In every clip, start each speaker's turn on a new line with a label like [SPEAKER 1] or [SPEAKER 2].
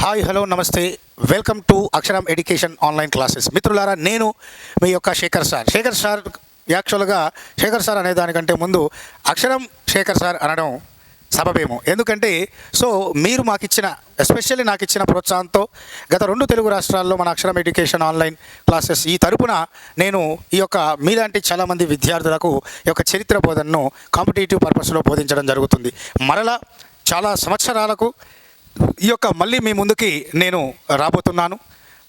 [SPEAKER 1] Hi hello నమస్తే welcome to అక్షరం education online classes. మిత్రులారా, నేను మీ యొక్క శేఖర్ సార్. యాక్చువల్గా శేఖర్ సార్ అనే దానికంటే ముందు అక్షరం శేఖర్ సార్ అనడం సబబేమో. ఎందుకంటే మీరు ఎస్పెషల్లీ నాకు ఇచ్చిన ప్రోత్సాహంతో గత 2 తెలుగు రాష్ట్రాల్లో మన అక్షరం ఎడ్యుకేషన్ ఆన్లైన్ క్లాసెస్ ఈ తరపున నేను ఈ యొక్క మీలాంటి చాలామంది విద్యార్థులకు ఈ యొక్క చరిత్ర బోధనను కాంపిటేటివ్ పర్పస్లో బోధించడం జరుగుతుంది. మరలా చాలా సంవత్సరాలకు ఈ యొక్క మళ్ళీ మీ ముందుకి నేను రాబోతున్నాను.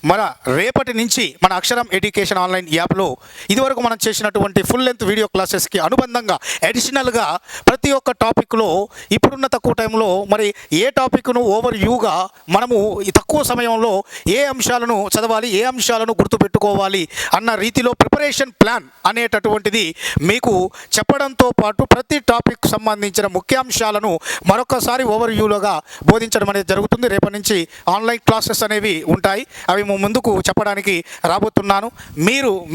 [SPEAKER 1] మన రేపటి నుంచి మన అక్షరం ఎడ్యుకేషన్ ఆన్లైన్ యాప్లో ఇదివరకు మనం చేసినటువంటి ఫుల్ లెంత్ వీడియో క్లాసెస్కి అనుబంధంగా అడిషనల్గా ప్రతి ఒక్క టాపిక్లో ఇప్పుడున్న తక్కువ టైంలో మరి ఏ టాపిక్ను ఓవర్ వ్యూగా మనము ఈ తక్కువ సమయంలో ఏ అంశాలను చదవాలి, ఏ అంశాలను గుర్తుపెట్టుకోవాలి అన్న రీతిలో ప్రిపరేషన్ ప్లాన్ అనేటటువంటిది మీకు చెప్పడంతో పాటు ప్రతి టాపిక్ సంబంధించిన ముఖ్యాంశాలను మరొకసారి ఓవర్ వ్యూలోగా బోధించడం అనేది జరుగుతుంది. రేపటి నుంచి ఆన్లైన్ క్లాసెస్ అనేవి ఉంటాయి. అవి ముందుకు చెప్పడానికి రాబోతున్నాను.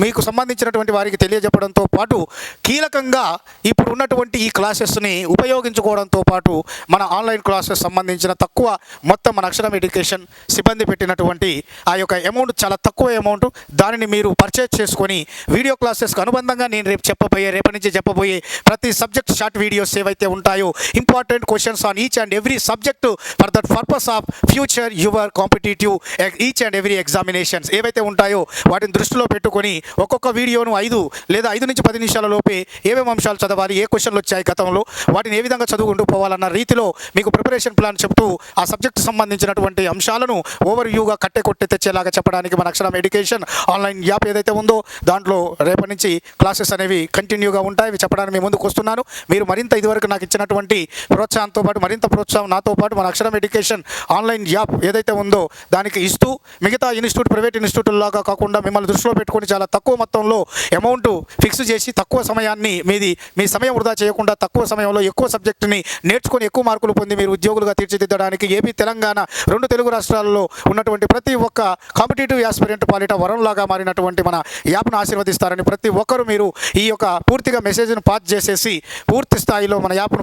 [SPEAKER 1] మీకు సంబంధించినటువంటి వారికి తెలియజెప్పడంతో పాటు కీలకంగా ఇప్పుడు ఉన్నటువంటి ఈ క్లాసెస్ని ఉపయోగించుకోవడంతో పాటు మన ఆన్లైన్ క్లాసెస్ సంబంధించిన తక్కువ మొత్తం మన అక్షరం ఎడ్యుకేషన్ సిబ్బంది పెట్టినటువంటి ఆ యొక్క అమౌంట్ చాలా తక్కువ అమౌంట్, దానిని మీరు పర్చేజ్ చేసుకొని వీడియో క్లాసెస్కి అనుబంధంగా నేను రేపటి నుంచి చెప్పబోయే ప్రతి సబ్జెక్ట్ షార్ట్ వీడియోస్ ఏవైతే ఉంటాయో important questions on each and every subject for that purpose of future your competitive each and every examinations ఏవైతే ఉంటాయో వాటిని దృష్టిలో పెట్టుకొని ఒక్కొక్క వీడియోను 5 లేదా 5 నుంచి 10 నిమిషాల లోపే ఏమేమి అంశాలు చదవాలి, ఏ క్వశ్చన్లు వచ్చాయి గతంలో, వాటిని ఏ విధంగా చదువుకుంటూ పోవాలన్న రీతిలో మీకు ప్రిపరేషన్ ప్లాన్ చెప్తూ ఆ సబ్జెక్ట్ సంబంధించినటువంటి అంశాలను ఓవర్ వ్యూగా కొట్టి తెచ్చేలాగా చెప్పడానికి మన అక్షరం ఎడ్యుకేషన్ ఆన్లైన్ యాప్ ఏదైతే ఉందో దాంట్లో రేపటి నుంచి క్లాసెస్ అనేవి కంటిన్యూగా ఉంటాయి. ఇవి చెప్పడానికి మీ ముందుకు వస్తున్నాను. మీరు మరింత ఇదివరకు నాకు ఇచ్చినటువంటి ప్రోత్సాహంతో పాటు మరింత ప్రోత్సాహం నాతో పాటు మన అక్షరం ఎడ్యుకేషన్ ఆన్లైన్ యాప్ ఏదైతే ఉందో దానికి ఇస్తూ మిగతా ప్రైవేట్ ఇన్స్టిట్యూట్లాగా కాకుండా మిమ్మల్ని దృష్టిలో పెట్టుకొని చాలా తక్కువ మొత్తంలో అమౌంట్ ఫిక్స్ చేసి తక్కువ సమయాన్ని మీ సమయం వృధా చేయకుండా తక్కువ సమయంలో ఎక్కువ సబ్జెక్టుని నేర్చుకొని ఎక్కువ మార్కులు పొంది మీరు ఉద్యోగులుగా తీర్చిదిద్దడానికి ఏపీ, తెలంగాణ 2 తెలుగు రాష్ట్రాల్లో ఉన్నటువంటి ప్రతి ఒక్క కాంపిటేటివ్ యాస్పిరెంట్ పాలిట వరంలాగా మారినటువంటి మన యాప్ను ఆశీర్వదిస్తారని ప్రతి ఒక్కరూ మీరు ఈ యొక్క పూర్తిగా మెసేజ్ను పాస్ చేసేసి పూర్తి స్థాయిలో మన యాప్ను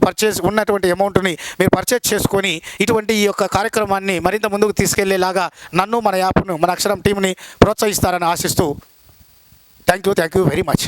[SPEAKER 1] ఉన్నటువంటి అమౌంట్ని మీరు పర్చేజ్ చేసుకొని ఇటువంటి ఈ యొక్క కార్యక్రమాన్ని మరింత ముందుకు తీసుకెళ్లేలాగా నన్ను మన యాప్ను మన అక్షరం టీంని ప్రోత్సహిస్తారని ఆశిస్తూ థ్యాంక్ యూ వెరీ మచ్.